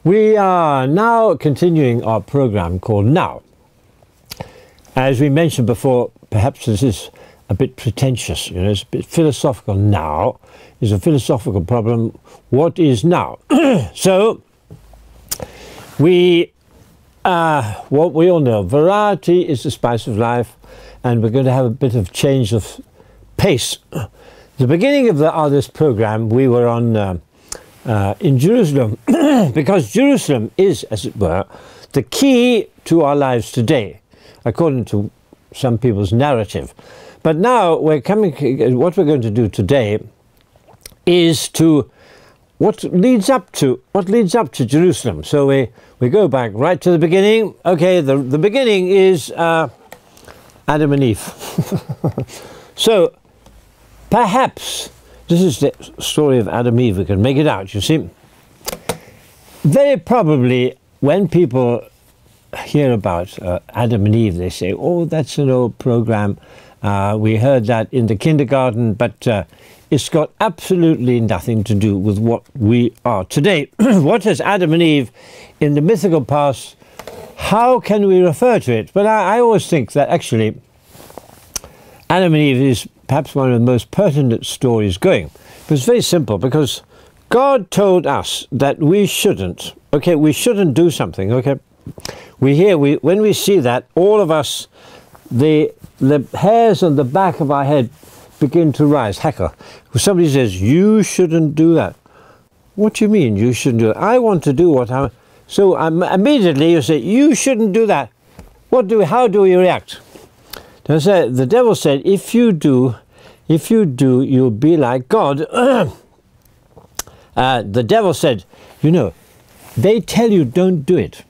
We are now continuing our program called Now. As we mentioned before, perhaps this is a bit pretentious, it's a bit philosophical. Now is a philosophical problem. What is now? So, what we all know, variety is the spice of life, and we're going to have a bit of change of pace. The beginning of this program, we were on in Jerusalem, because Jerusalem is, as it were, the key to our lives today, according to some people's narrative. But now what we're going to do today is what leads up to Jerusalem. So we go back right to the beginning. Okay, the beginning is Adam and Eve. So perhaps this is the story of Adam and Eve. We can make it out, you see. Very probably when people hear about Adam and Eve, they say, oh, that's an old program. We heard that in the kindergarten, but it's got absolutely nothing to do with what we are today. What is Adam and Eve in the mythical past? How can we refer to it? But I always think that actually Adam and Eve is perhaps one of the most pertinent stories going. But it's very simple, because God told us that we shouldn't do something, okay? When we see that, all of us, the hairs on the back of our head begin to rise. Heckle. Somebody says, you shouldn't do that. What do you mean, you shouldn't do it? I want to do what I... So immediately you say, you shouldn't do that. How do we react? The devil said, if you do, you'll be like God. The devil said, they tell you don't do it.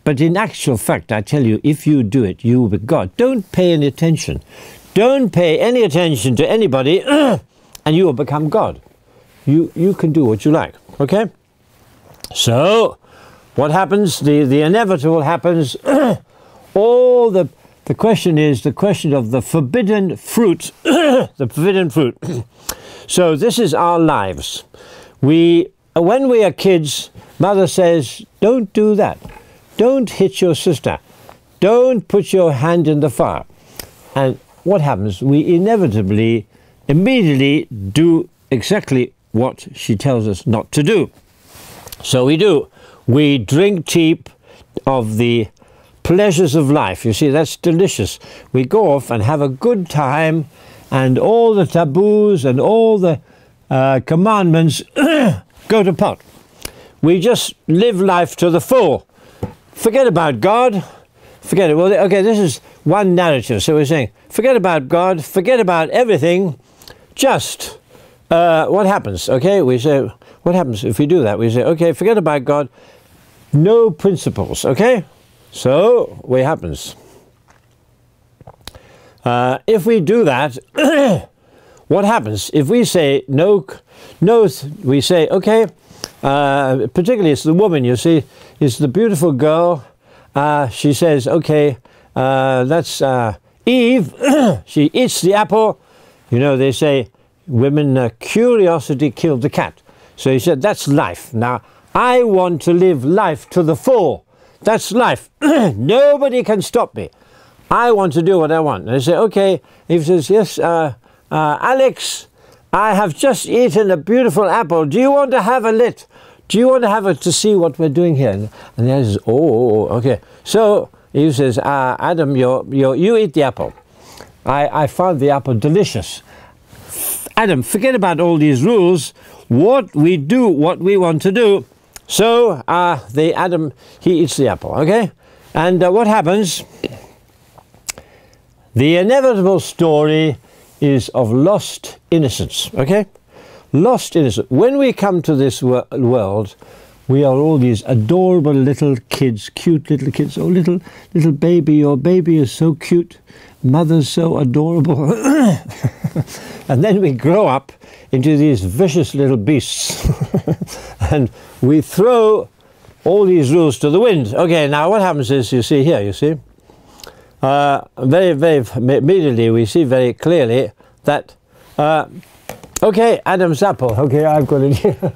But in actual fact, I tell you, if you do it, you will be God. Don't pay any attention. Don't pay any attention to anybody, and you will become God. You can do what you like, okay? So, what happens? The inevitable happens. The question is the question of the forbidden fruit. The forbidden fruit. So this is our lives. When we are kids, mother says, don't do that. Don't hit your sister. Don't put your hand in the fire. And what happens? We inevitably, immediately do exactly what she tells us not to do. So we do. We drink cheap of the pleasures of life. You see, that's delicious. We go off and have a good time, and all the taboos and all the commandments go to pot. We just live life to the full. Forget about God. Forget it. Well, okay, this is one narrative. So we're saying, forget about God, forget about everything, just what happens? Okay, we say, what happens if we do that? We say, okay, forget about God, no principles, okay? So, what happens? If we do that, what happens? If we say no, we say, okay, particularly it's the woman, you see, it's the beautiful girl, she says, okay, that's Eve, she eats the apple. They say, women, curiosity killed the cat. So he said, that's life. Now, I want to live life to the full. That's life. Nobody can stop me. I want to do what I want. And I say, okay. He says, yes, Alex, I have just eaten a beautiful apple. Do you want to have a lit? Do you want to have it to see what we're doing here? And the other says, oh, okay. So he says, Adam, you eat the apple. I found the apple delicious. Adam, forget about all these rules. What we do, what we want to do. So Adam, he eats the apple, okay? And what happens? The inevitable story is of lost innocence, okay? Lost innocence. When we come to this world, we are all these adorable little kids, cute little kids. Oh, little baby, your baby is so cute. Mother's so adorable. And then we grow up into these vicious little beasts. And we throw all these rules to the wind. Okay, now what happens is, you see here, very immediately we see very clearly that Okay, Adam's apple. Okay, I've got it here.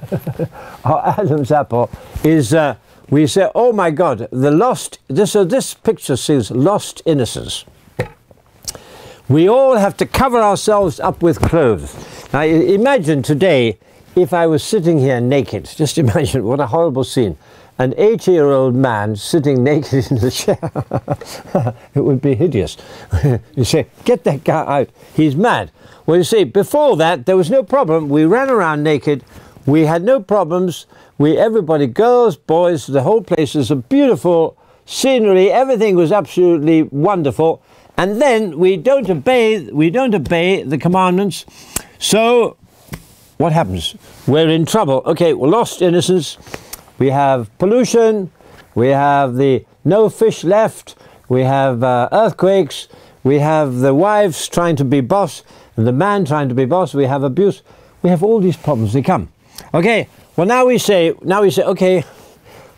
Our Adam's apple is, we say, oh my God, the lost, this picture says lost innocence. We all have to cover ourselves up with clothes. Now imagine today if I was sitting here naked. Just imagine what a horrible scene. An 80-year-old man sitting naked in the chair. It would be hideous. You say, get that guy out. He's mad. Well, you see, before that, there was no problem. We ran around naked. We had no problems. Everybody, girls, boys, the whole place was a beautiful scenery. Everything was absolutely wonderful. And then we don't obey the commandments. So what happens? We're in trouble. Okay, we're lost innocence. We have pollution. We have the no fish left. We have earthquakes. We have the wives trying to be boss and the man trying to be boss. We have abuse. We have all these problems. They come. Okay. Well, now we say, okay,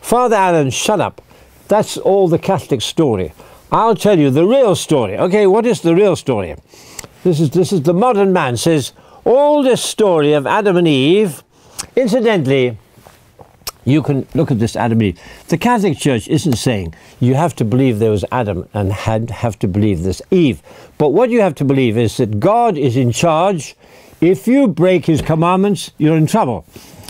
Father Alan, shut up. That's all the Catholic story. I'll tell you the real story. Okay, what is the real story? This is the modern man says all this story of Adam and Eve. Incidentally, you can look at this Adam and Eve. The Catholic Church isn't saying you have to believe there was Adam and have to believe there's Eve. But what you have to believe is that God is in charge. If you break his commandments, you're in trouble.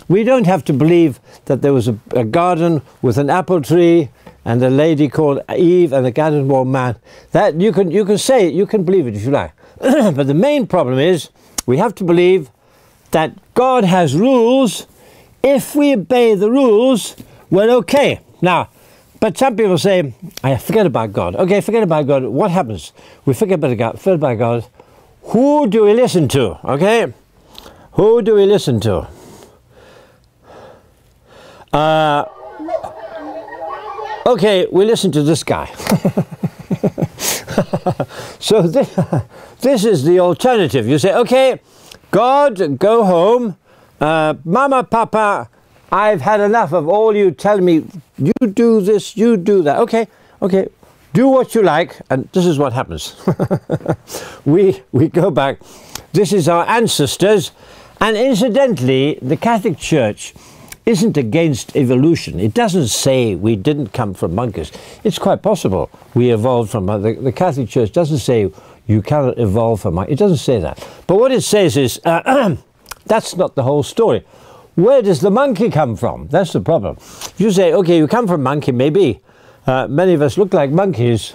We don't have to believe that there was a garden with an apple tree and a lady called Eve and a garden-born man. That you can say it, you can believe it if you like. But the main problem is we have to believe that God has rules. If we obey the rules, we're okay. Now, but some people say, I forget about God. Okay, forget about God. What happens? We forget about God. Who do we listen to? Okay? Who do we listen to? Okay, we listen to this guy. So this is the alternative. You say, okay, God, go home. Mama, Papa, I've had enough of all you telling me. You do this, you do that. Okay, okay, do what you like. And this is what happens. we go back. This is our ancestors. And incidentally, the Catholic Church isn't against evolution. It doesn't say we didn't come from monkeys. It's quite possible we evolved from the Catholic Church doesn't say you cannot evolve from monkeys. It doesn't say that. But what it says is that's not the whole story. Where does the monkey come from? That's the problem. You say, okay, you come from monkey, maybe. Many of us look like monkeys.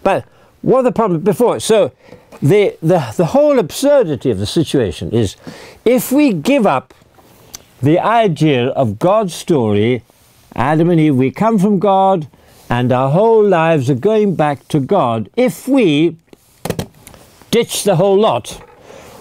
But what are the problems before? So the whole absurdity of the situation is if we give up the idea of God's story, Adam and Eve, we come from God and our whole lives are going back to God. If we ditch the whole lot,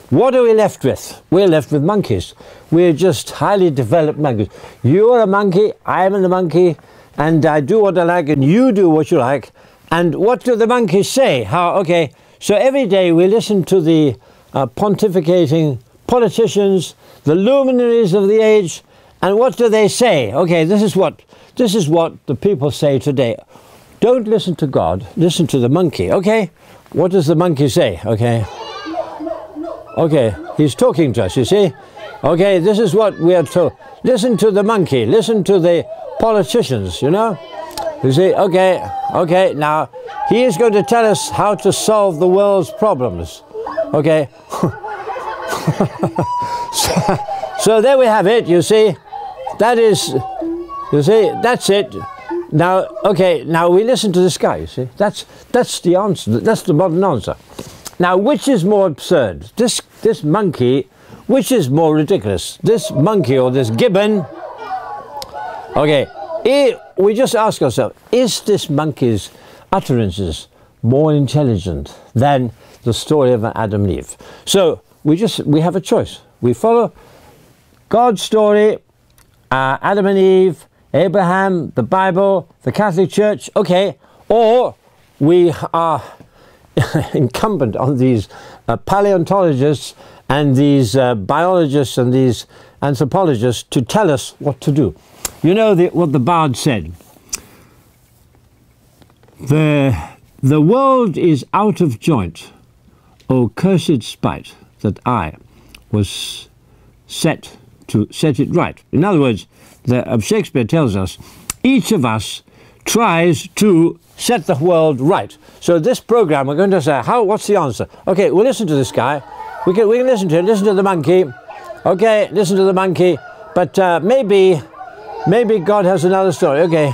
what are we left with? We're left with monkeys. We're just highly developed monkeys. You are a monkey, I'm a monkey, and I do what I like and you do what you like. And what do the monkeys say? Okay, so every day we listen to the pontificating politicians, the luminaries of the age, and what do they say? Okay, this is what the people say today. Don't listen to God, listen to the monkey. Okay, what does the monkey say? Okay, okay, he's talking to us, you see. Okay, this is what we are told. Listen to the monkey, listen to the politicians, you know. You see, okay, now he is going to tell us how to solve the world's problems. Okay. So there we have it, you see. That is, you see, that's it. Now, okay, now we listen to this guy, you see. That's the answer, that's the modern answer. Now, which is more absurd? This monkey, which is more ridiculous? This monkey or this gibbon? Okay, we just ask ourselves, is this monkey's utterances more intelligent than the story of Adam and Eve? So, we have a choice. We follow God's story, Adam and Eve, Abraham, the Bible, the Catholic Church, okay, or we are incumbent on these paleontologists and these biologists and these anthropologists to tell us what to do. You know what the Bard said? The world is out of joint, O cursed spite, that I was set it right. In other words, Shakespeare tells us, each of us tries to set the world right. So this program, we're going to say, what's the answer? Okay, we'll listen to this guy. We can listen to it. Listen to the monkey. Okay, listen to the monkey. But maybe God has another story. Okay.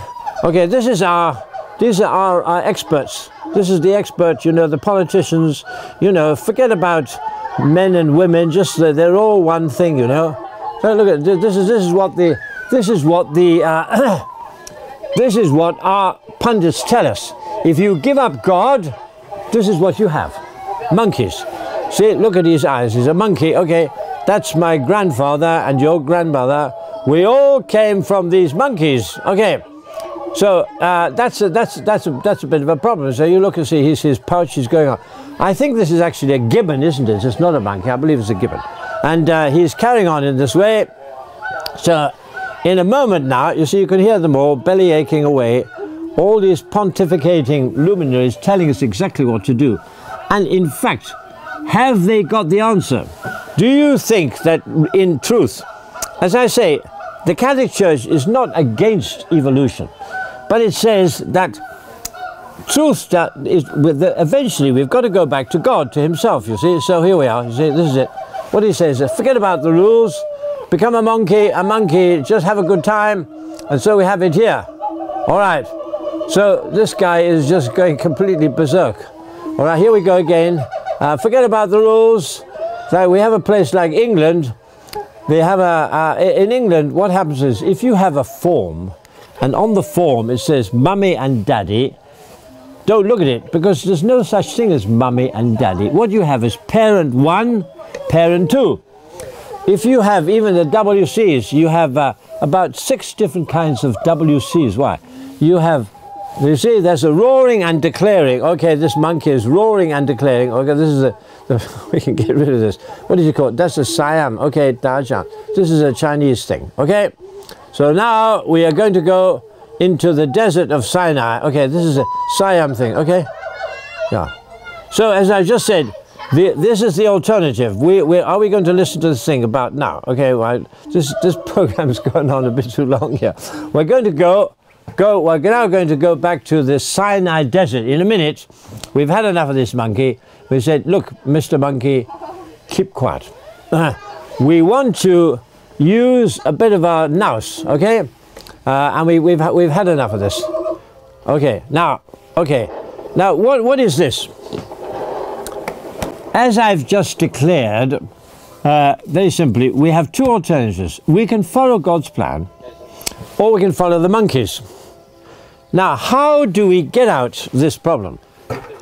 These are our experts. This is the expert. You know, the politicians. You know, forget about men and women. Just they're all one thing. You know. So look at this. This is what our pundits tell us. If you give up God, this is what you have. Monkeys. See, look at his eyes. He's a monkey. Okay, that's my grandfather and your grandmother. We all came from these monkeys. Okay, so that's a bit of a problem. So you look and see his pouch is going on. I think this is actually a gibbon, isn't it? It's not a monkey. I believe it's a gibbon. And he's carrying on in this way. So in a moment now, you see, you can hear them all belly aching away. All these pontificating luminaries telling us exactly what to do. And in fact, have they got the answer? Do you think that in truth, as I say, the Catholic Church is not against evolution, but it says that truth eventually we've got to go back to God, to himself, you see. So here we are, you see, this is it. What he says is, forget about the rules, become a monkey, just have a good time, and so we have it here. All right, so this guy is just going completely berserk. All right, here we go again. Forget about the rules. So we have a place like England. They have in England, what happens is, if you have a form, and on the form it says mummy and daddy, don't look at it, because there's no such thing as mummy and daddy. What you have is parent 1, parent 2. If you have even the WCs, you have about 6 different kinds of WCs. Why? You see, there's a roaring and declaring. Okay, this monkey is roaring and declaring. Okay, this is we can get rid of this. What did you call it? That's a Siam. Okay, Dajiang. This is a Chinese thing. Okay, so now we are going to go into the desert of Sinai. Okay, this is a Siam thing. Okay, yeah. So as I just said, this is the alternative. Are we going to listen to this thing about now? Okay, well, this program's going on a bit too long here. We're going to we're now going to go back to the Sinai desert. In a minute, we've had enough of this monkey. We said, look, Mr. Monkey, keep quiet. We want to use a bit of our nous, okay? And we've had enough of this. Okay, now what is this? As I've just declared, very simply, we have 2 alternatives. We can follow God's plan, or we can follow the monkeys. Now, how do we get out this problem?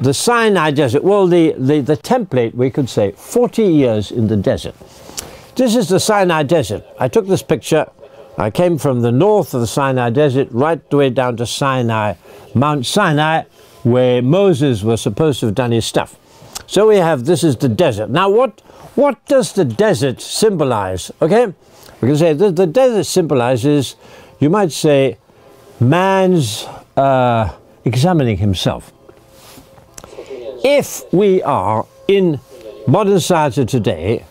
The Sinai desert, well, the template, we could say, 40 years in the desert. This is the Sinai desert. I took this picture. I came from the north of the Sinai desert right the way down to Sinai, Mount Sinai, where Moses was supposed to have done his stuff. So we have, this is the desert. Now, what does the desert symbolize? Okay, we can say the desert symbolizes, you might say, man's examining himself. If we are in modern society today,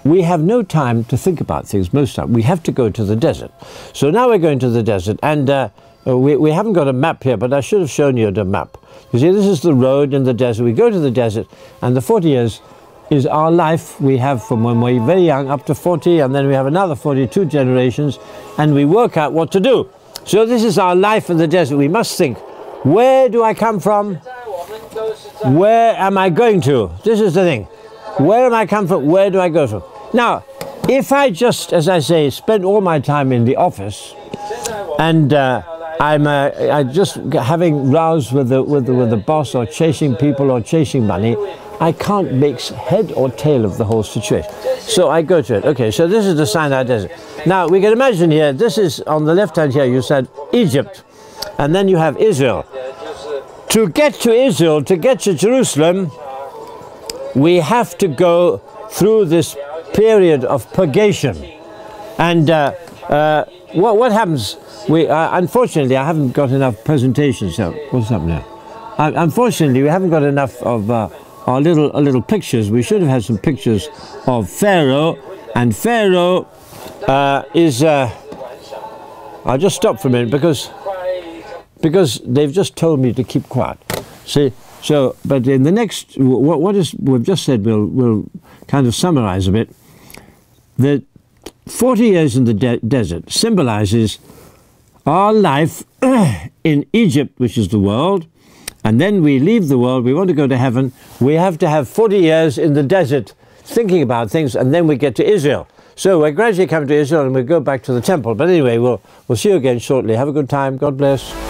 we have no time to think about things most of the time. We have to go to the desert. So now we're going to the desert, and we haven't got a map here, but I should have shown you the map. You see, this is the road in the desert. We go to the desert, and the 40 years is our life. We have from when we're very young up to 40, and then we have another 42 generations, and we work out what to do. So this is our life in the desert. We must think, where do I come from? Where am I going to? This is the thing. Where am I come from? Where do I go from? Now, if I just, as I say, spend all my time in the office, and I'm just having rows with the boss, or chasing people, or chasing money, I can't make head or tail of the whole situation. So I go to it. Okay, so this is the Sinai Desert. Now, we can imagine here, this is on the left hand here, you said Egypt, and then you have Israel. To get to Israel, to get to Jerusalem, we have to go through this period of purgation. And what happens? Unfortunately, I haven't got enough presentations. So what's up now? Unfortunately, we haven't got enough of our little pictures. We should have had some pictures of Pharaoh And Pharaoh is... I'll just stop for a minute because they've just told me to keep quiet. See, so, but in the next, what is we've just said, we'll kind of summarize a bit. The 40 years in the desert symbolizes our life in Egypt, which is the world, and then we leave the world, we want to go to heaven, we have to have 40 years in the desert thinking about things, and then we get to Israel. So we're gradually coming to Israel and we'll go back to the temple. But anyway, we'll see you again shortly. Have a good time. God bless.